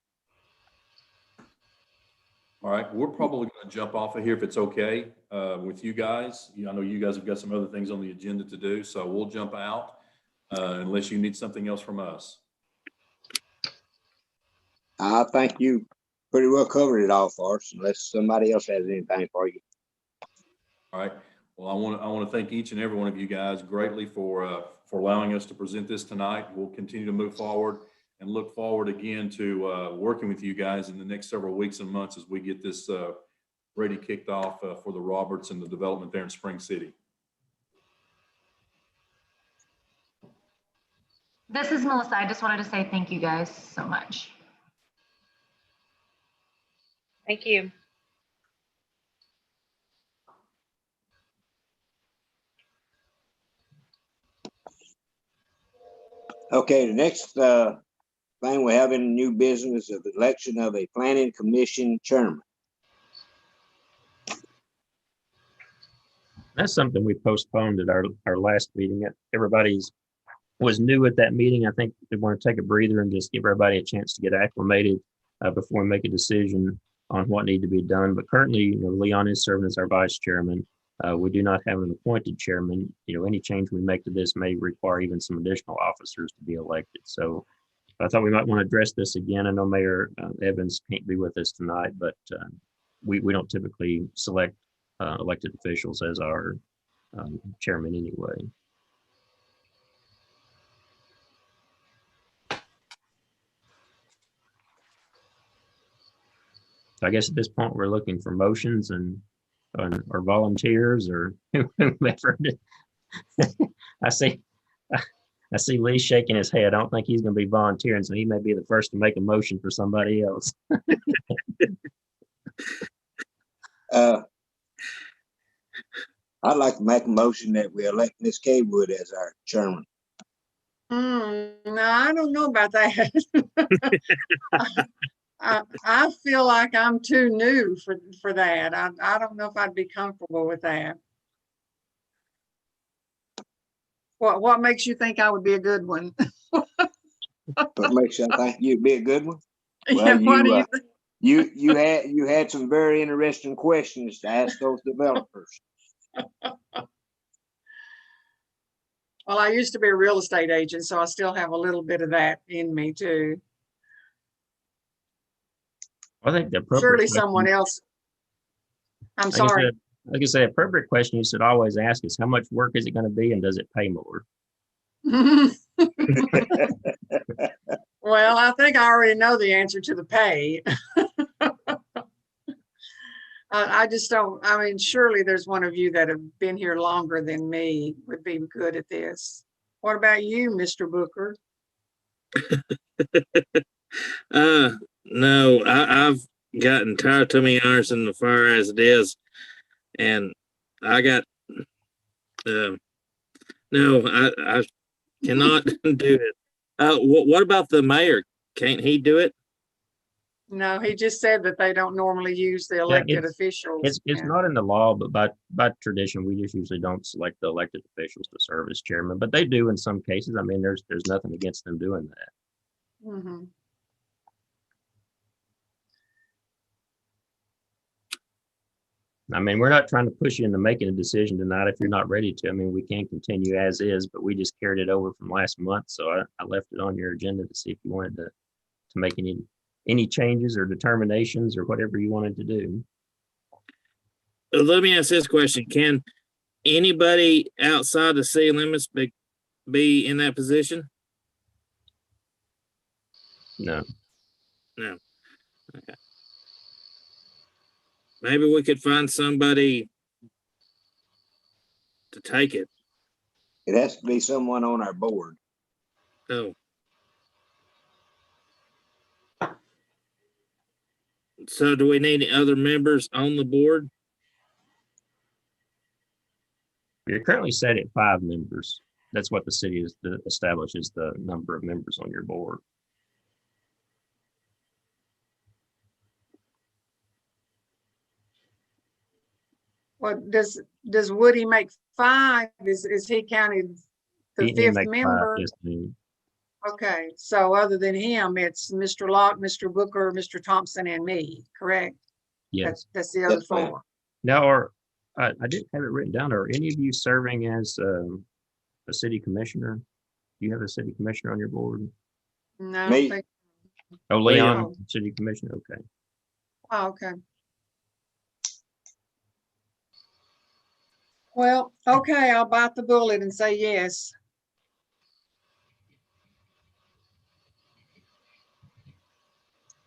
All right, we're probably going to jump off of here if it's okay with you guys. I know you guys have got some other things on the agenda to do, so we'll jump out unless you need something else from us. I think you pretty well covered it all for us, unless somebody else has anything for you. All right. Well, I want to thank each and every one of you guys greatly for allowing us to present this tonight. We'll continue to move forward and look forward again to working with you guys in the next several weeks and months as we get this ready kicked off for the Roberts and the development there in Spring City. This is Melissa. I just wanted to say thank you guys so much. Thank you. Okay, the next thing we have in new business is the election of a planning commission chairman. That's something we postponed at our last meeting. Everybody's was new at that meeting. I think we want to take a breather and just give everybody a chance to get acclimated before we make a decision on what need to be done. But currently, Leon is serving as our vice chairman. We do not have an appointed chairman. Any change we make to this may require even some additional officers to be elected. So I thought we might want to address this again. I know Mayor Evans can't be with us tonight, but we don't typically select elected officials as our chairman anyway. So I guess at this point we're looking for motions or volunteers or whomever. I see Lee shaking his head. I don't think he's going to be volunteering, so he may be the first to make a motion for somebody else. I'd like to make a motion that we elect Ms. Kaywood as our chairman. No, I don't know about that. I feel like I'm too new for that. I don't know if I'd be comfortable with that. What makes you think I would be a good one? What makes you think you'd be a good one? Yeah, what do you think? You had some very interesting questions to ask those developers. Well, I used to be a real estate agent, so I still have a little bit of that in me too. I think the appropriate Surely question- someone else. I'm like sorry. Like I said, appropriate question you should always ask is how much work is it going to be and does it pay more? Well, I think I already know the answer to the pay. I just don't, I mean, surely there's one of you that have been here longer than me would be good at this. What about you, Mr. Booker? No, I've gotten tired too many hours in the fire as it is. And I got, no, I cannot do it. What about the mayor? Can't he do it? No, he just said that they don't normally use the elected officials. It's not in the law, but by tradition, we just usually don't select the elected officials to serve as chairman, but they do in some cases. I mean, there's nothing against them doing that. Mm-hmm. I mean, we're not trying to push you into making a decision tonight if you're not ready to. I mean, we can continue as is, but we just carried it over from last month. So I left it on your agenda to see if you wanted to make any changes or determinations or whatever you wanted to do. Let me ask this question. Can anybody outside the city limits be in that position? No. No. Okay. Maybe we could find somebody to take it. It has to be someone on our board. Oh. So do we need any other members on the board? You're currently set at 5 members. That's what the city establishes the number of members on your board. What, does Woody make 5? Is he counted the He 5th makes 5, member? yes, ma'am. Okay, so other than him, it's Mr. Locke, Mr. Booker, Mr. Thompson, and me, correct? Yes. That's the other Yes, ma'am. 4. Now, I didn't have it written down. Are any of you serving as a city commissioner? Do you have a city commissioner on your board? No, I Me. don't think, Oh, Leon, Leon. city commissioner. Okay. oh, okay. Well, okay, I'll bite the bullet and say yes.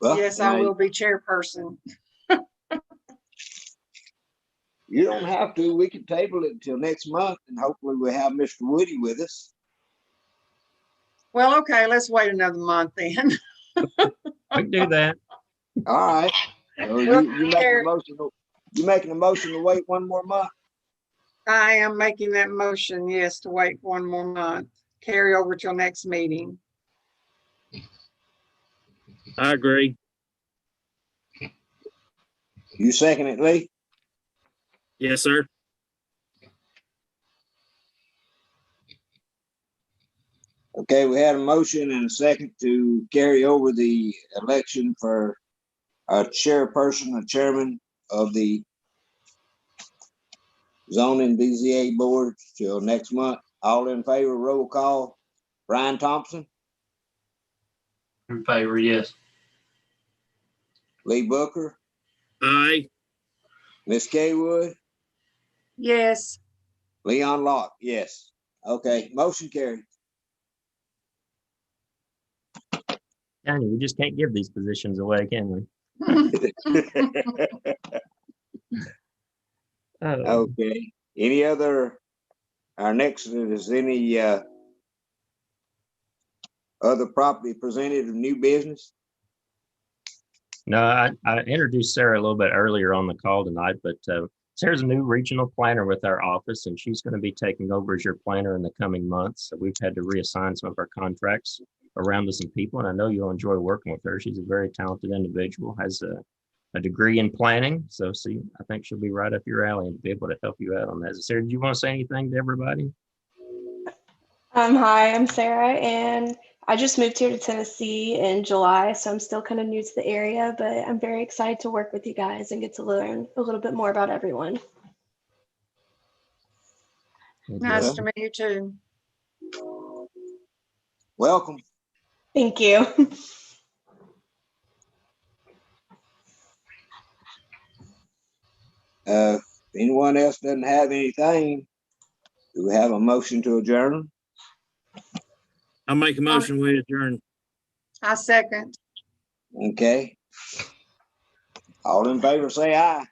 Well, Yes, I will be chairperson. You don't have to. We can table it until next month and hopefully we'll have Mr. Woody with us. Well, okay, let's wait another month then. We can do that. All right. So you making a motion to wait one more month? I am making that motion, yes, to wait 1 more month, carry over till next meeting. I agree. You second it, Lee? Yes, sir. Okay, we had a motion and a second to carry over the election for a chairperson, a chairman of the zoning BZA board till next month. All in favor, roll call. Brian Thompson, In favor, yes. Lee Booker, Aye. Miss Kaywood, Yes, Leon Locke, yes. Okay, motion carried. Danny, we just can't give these positions away, can we? Okay, any other, our next is any other property presented of new business? No, I introduced Sarah a little bit earlier on the call tonight, but Sarah's a new regional planner with our office, and she's going to be taking over as your planner in the coming months. So we've had to reassign some of our contracts around to some people, and I know you'll enjoy working with her. She's a very talented individual, has a degree in planning. So see, I think she'll be right up your alley and be able to help you out on that. So Sarah, do you want to say anything to everybody? Hi, I'm Sarah, and I just moved here to Tennessee in July, so I'm still kind of new to the area, but I'm very excited to work with you guys and get to learn a little bit more about everyone. nice to meet you too. Welcome. Thank you. If anyone else doesn't have anything, do we have a motion to adjourn? I'll make a motion, we adjourn. I second. Okay. All in favor, say aye.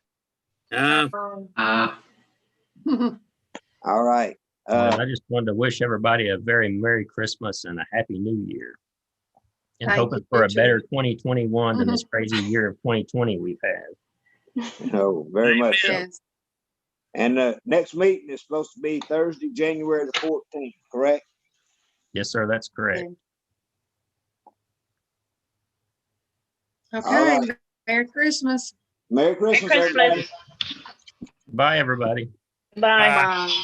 Aye. All right. I just wanted to wish everybody a very Merry Christmas and a Happy New Year. And Thank hoping you, for a too. better 2021 than this crazy year of 2020 we've had. No, very much so. Yes, And the next meeting is supposed to be Thursday, January the 14th, correct? Yes, sir, that's correct. okay, right. Merry Christmas. Merry Christmas, Christmas. everybody. Bye, everybody. Bye. Bye.